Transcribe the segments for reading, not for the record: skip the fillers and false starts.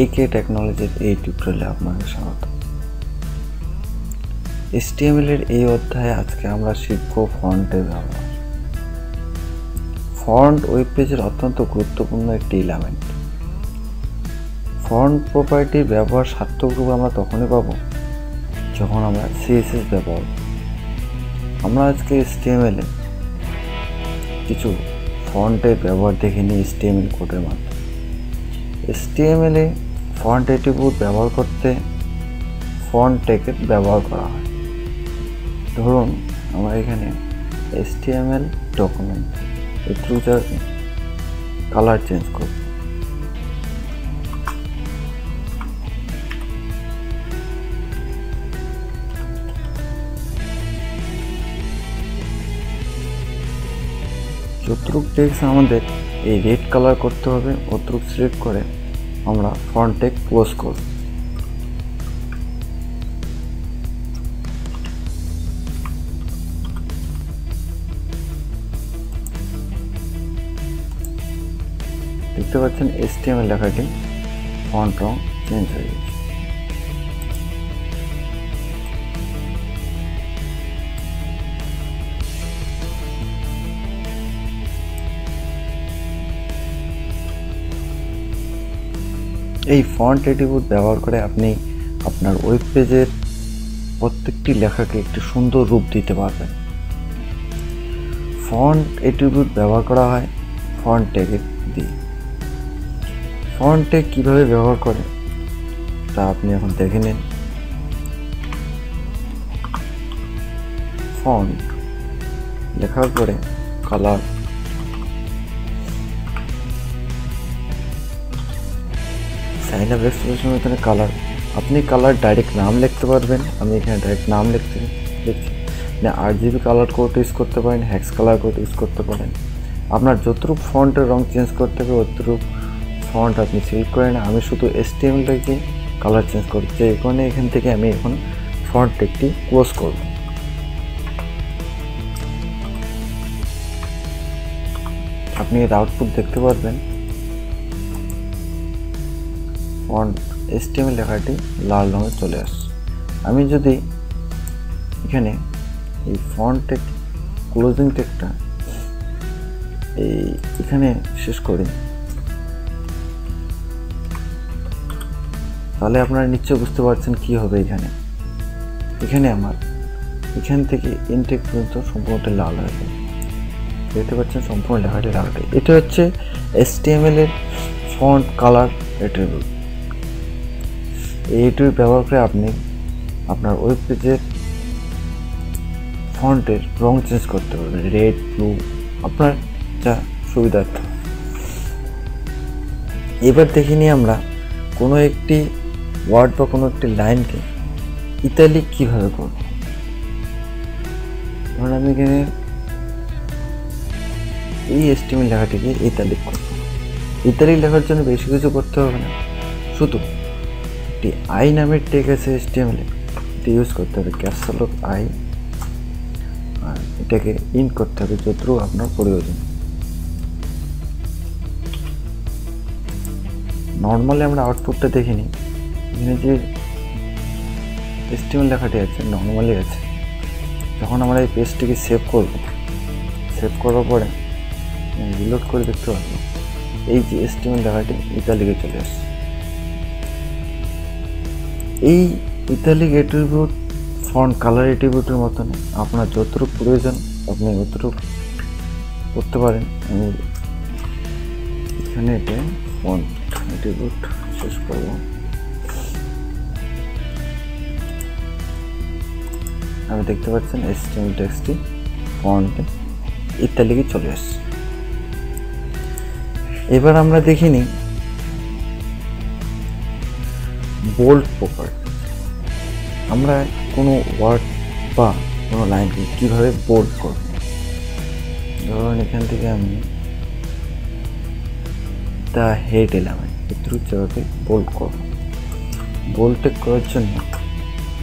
একে টেকনোলজির এই টিউটোরিয়ালে আপনাকে স্বাগত। HTML এর এই অধ্যায়ে আজকে আমরা শিখব ফন্টের ব্যবহার। ফন্ট ওয়েব পেজের অত্যন্ত গুরুত্বপূর্ণ একটি এলিমেন্ট। ফন্ট প্রপার্টির ব্যবহার সার্থকরূপে আমরা তখনই পাব যখন আমরা CSS ব্যবহার করব। আমরা আজকে HTML এ কিছু ফন্টের ব্যবহার দেখে নিই HTML কোডের মাধ্যমে। HTML এ ফন্ট অ্যাট্রিবিউট ব্যবহার করতে ফন্ট ট্যাগের ব্যবহার করা হয়। ধরুন আমরা এখানে HTML ডকুমেন্ট এই ট্রুজার কালার চেঞ্জ করব। যতটুক টেক্সট আমাদের এই রেড কালার করতে হবে অতটুক সিলেক্ট করে আমরা ফন্ট ট্যাগ ক্লোজ করব। দেখতে পাচ্ছেন HTML লেখাটি ফন্ট রং চেঞ্জ হয়ে গেছে। এই ফন্ট অ্যাট্রিবিউট ব্যবহার করে আপনি আপনার ওয়েব পেজের প্রত্যেকটি লেখাকে একটি সুন্দর রূপ দিতে পারবেন। ফন্ট অ্যাট্রিবিউট ব্যবহার করা হয় ফন্ট ট্যাগের দিয়ে। ফন্ট ট্যাগ কীভাবে ব্যবহার করে তা আপনি এখন দেখে নিন। ফন্ট লেখার পরে কালার, সাইন আপ এক্সপ্রেশন এখানে কালার, আপনি কালার ডাইরেক্ট নাম লিখতে পারবেন। আমি এখানে ডাইরেক্ট নাম লিখছি না, RGB কালার কোড ইউজ করতে পারেন, হ্যাক্স কালার কোড ইউজ করতে পারেন। আপনার যতটুকু ফন্টের রং চেঞ্জ করতে হবে অতটুকু ফন্ট আপনি সিলেক্ট করেন। আমি শুধু HTML-টাকে কালার চেঞ্জ করছি। এখান থেকে আমি এখন ফন্ট ট্যাগটি ক্লোজ করব। আপনি এর আউটপুট দেখতে পারবেন। ফন্ট HTML লেখাটি লাল রঙে চলে আসছে। আমি যদি এখানে এই ফন্ট ট্যাগ ক্লোজিং ট্যাগটা এখানে শেষ করি, তাহলে আপনারা নিশ্চয় বুঝতে পারছেন কি হবে। এখানে আমার এখান থেকে ইনটেক পর্যন্ত সম্পূর্ণটা লাল হয়ে যাবে। দেখতে পাচ্ছেন সম্পূর্ণ লেখাটি লাল হয়ে। এটা হচ্ছে HTML এর ফন্ট কালার অ্যাট্রিবিউট। এইটি ব্যবহার করে আপনি আপনার ওয়েব পেজের ফন্টের রং চেঞ্জ করতে পারবেন, রেড, ব্লু, আপনার যা সুবিধার্থ। এবার দেখে নিই আমরা কোনো একটি ওয়ার্ড বা কোনো একটি লাইনকে ইতালিক কীভাবে করব। ধরুন আমি এখানে এই HTML লেখাটিকে ইতালিক করব। ইতালিক লেখার জন্য বেশি কিছু করতে হবে না, শুধু একটি আই নামের ট্যাগ আছে HTML এ, এটি ইউজ করতে হবে, ক্যাপসলক আই, আর এটাকে ইন করতে হবে যতটুকু আপনার প্রয়োজন। নর্মালি আমরা আউটপুটটা দেখে নিই। এখানে যে HTML লেখাটি আছে নর্মালি আছে। যখন আমরা এই পেজটিকে সেভ করার পরে রিলোড করে দেখতে পাবো এই যে HTML লেখাটি ইতালিকে চলে আসছে। এই ইতালিক অ্যাট্রিবিউট ফন্ট কালার অ্যাট্রিবিউটের মতন আপনার যতটুকু প্রয়োজন আপনি অতটুকু করতে পারেন। আমি এখানে এটা ফন্ট অ্যাট্রিবিউট শেষ করব। আমি দেখতে পাচ্ছেন HTML টেক্সটটি ফন্ট ইতালিকে চলে আসছে। এবার আমরা দেখে নিই বোল্ড প্রপার্টি। আমরা কোনো ওয়ার্ড বা কোনো লাইনকে কীভাবে বোল্ড করব। ধরুন এখান থেকে আমি দ্য হেড এলিমেন্ট এর জায়গাতে বোল্ড করব। বোল্ড ট্যাগ করার জন্য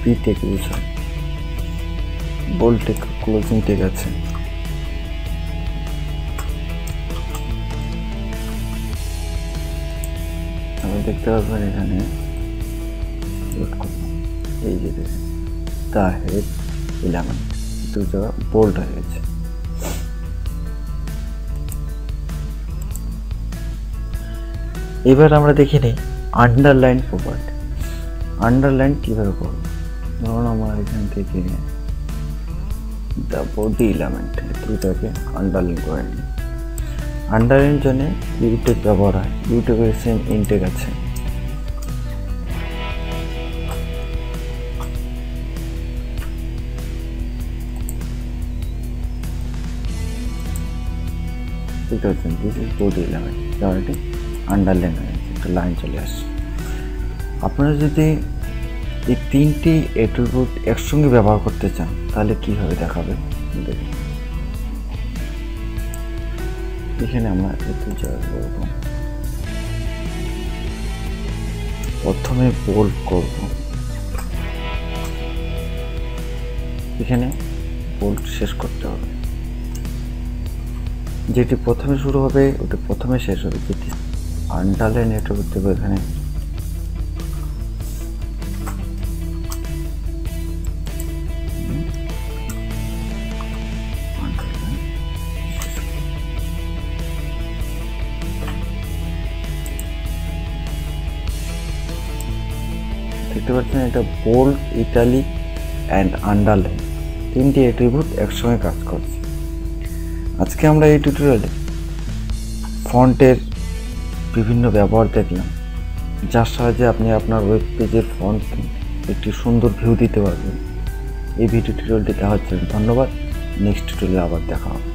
পি ট্যাগ ইউজ হয়। বোল্ড ট্যাগ ক্লোজিং ট্যাগ আছে। আমি দেখতে পাবেন এখানে এই যে দ্য হেড 11 দু জায়গা বোল্ড হয়ে গেছে। এবার আমরা দেখে নিই আন্ডারলাইন প্রপার্টি। আন্ডারলাইন কীভাবে করব? ধরুন আমরা এখান থেকে দ্য বডি এলিমেন্ট দুটাকে আন্ডারলাইন করে নিই। আন্ডারলাইন জন্য ইউটেক ব্যবহার হয়, ইউটেকের সেম ইনটেক আছে। বুঝতে পারছেন, দিস ইজ বডি এলিমেন্ট, যেটি আন্ডারলাইন হয়ে গেছে, একটা লাইন চলে আসছে। আপনারা যদি এই তিনটি অ্যাট্রিবিউট একসঙ্গে ব্যবহার করতে চান তাহলে কীভাবে দেখাবে দেখুন। এখানে আমরা একটু প্রথমে বোল্ড করব, এখানে বোল্ড শেষ করতে হবে। যেটি প্রথমে শুরু হবে ওটা প্রথমে শেষ হবে। যেটি আন্ডারলাইন অ্যাট্রিবিউট দেবো এখানে, দেখতে পাচ্ছেন এটা বোল্ড, ইটালিক অ্যান্ড আন্ডারলাইন তিনটি অ্যাট্রিবিউট একসঙ্গে কাজ করছে। আজকে আমরা এই টিউটোরিয়ালে ফন্টের বিভিন্ন ব্যবহার দেখলাম, যার সাহায্যে আপনি আপনার ওয়েব পেজের ফন্ট একটি সুন্দর ভিউ দিতে পারবেন। এই ভিডিও টিউটোরিয়ালটি দেখার জন্য ধন্যবাদ। নেক্সট টিউটোরিয়ালে আবার দেখা হবে।